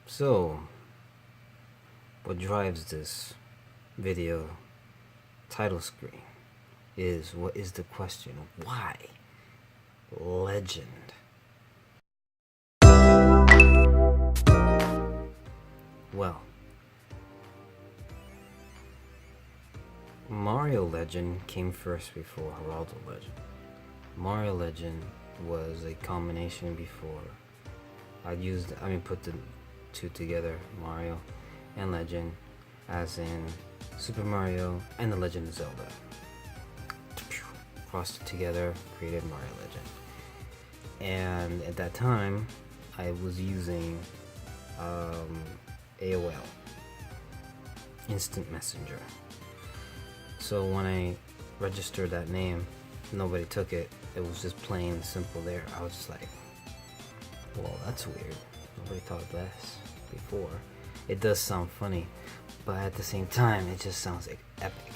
So, what drives this video title screen is, what is the question? Why Legend? Well, Mario Legend came first before Geraldo Legend. Mario Legend was a combination before put the two together, Mario and Legend, as in Super Mario and The Legend of Zelda. Crossed it together, created Mario Legend. And at that time, I was using AOL, Instant Messenger. So when I registered that name, nobody took it. It was just plain simple there. I was just like, well, that's weird. Nobody thought of this before. It does sound funny, but at the same time, it just sounds like epic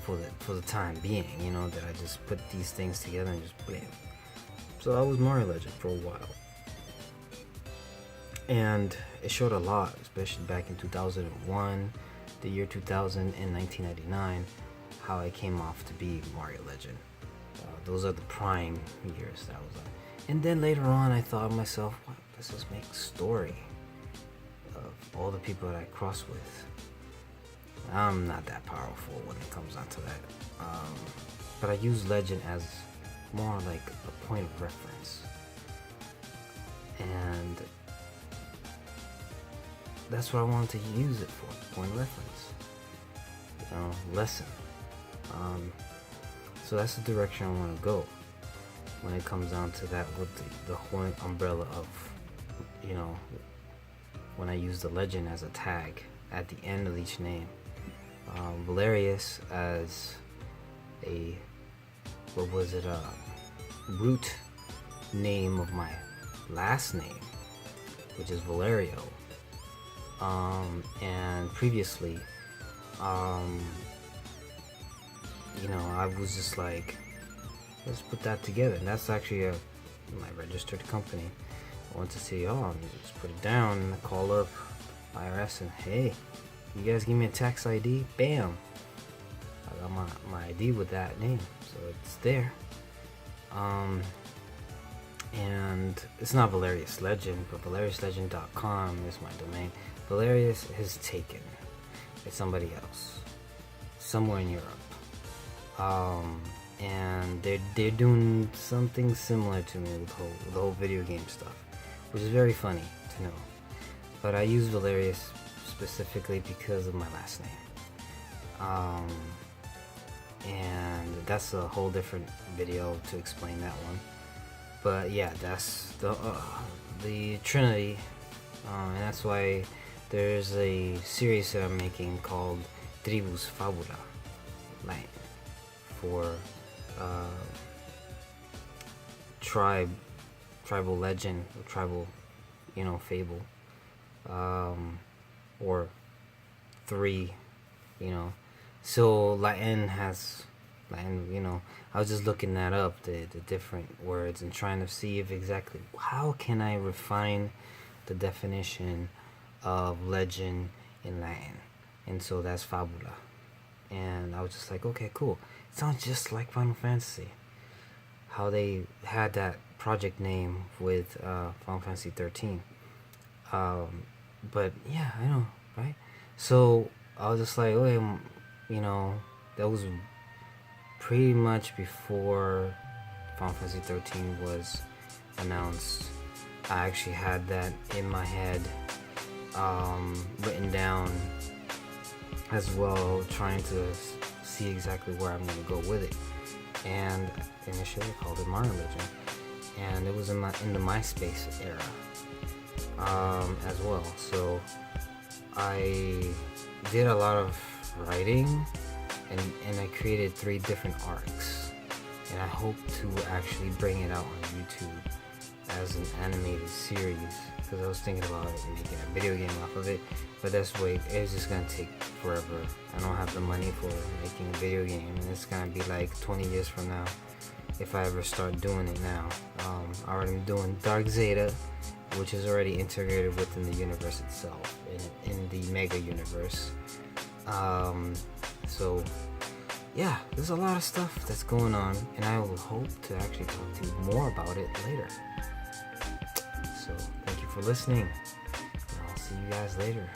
for the time being, you know, that I just put these things together and just bam. So I was Mario Legend for a while. And it showed a lot, especially back in 2001, the year 2000, and 1999, how I came off to be Mario Legend. Those are the prime years that I was on. And then later on, I thought to myself, what? Let's just make a story of all the people that I cross with. I'm not that powerful when it comes down to that. But I use Legend as more like a point of reference. And that's what I wanted to use it for, point of reference. You know, lesson. So that's the direction I want to go when it comes down to that, with the whole umbrella of, you know, when I use the Legend as a tag at the end of each name. Valerius as a, root name of my last name, which is Valerio. And previously, you know, I was just like, let's put that together. And that's actually my registered company. I went to City Hall and just put it down, and I call up IRS and, hey, you guys give me a tax ID? Bam! I got my ID with that name, so it's there. And it's not Valerius Legend, but ValeriusLegend.com is my domain. Valerius is taken. It's somebody else, somewhere in Europe. And they're doing something similar to me with the whole video game stuff, which is very funny to know. But I use Valerius specifically because of my last name. And that's a whole different video to explain that one. But yeah, that's the Trinity, and that's why there's a series that I'm making called Tribus Fabula, like for tribal legend, or tribal, you know, fable, or three, you know. So Latin, you know, I was just looking that up, the different words, and trying to see if exactly how can I refine the definition of legend in Latin. And so that's fabula. And I was just like, okay, cool. It sounds just like Final Fantasy. How they had that project name with Final Fantasy 13. But yeah, I know, right? So I was just like, oh, you know, that was pretty much before Final Fantasy 13 was announced. I actually had that in my head, written down as well, trying to see exactly where I'm going to go with it. And initially I called it Mario Legend, and it was in the MySpace era as well. So I did a lot of writing, and I created 3 different arcs, and I hope to actually bring it out on YouTube as an animated series, because I was thinking about making a video game off of it, but it's just gonna take forever. I don't have the money for making a video game, and it's gonna be like 20 years from now if I ever start doing it now. I already am doing Dark Zeta, which is already integrated within the universe itself, in the mega universe. So yeah, there's a lot of stuff that's going on, and I will hope to actually talk to you more about it later. So thank you for listening, and I'll see you guys later.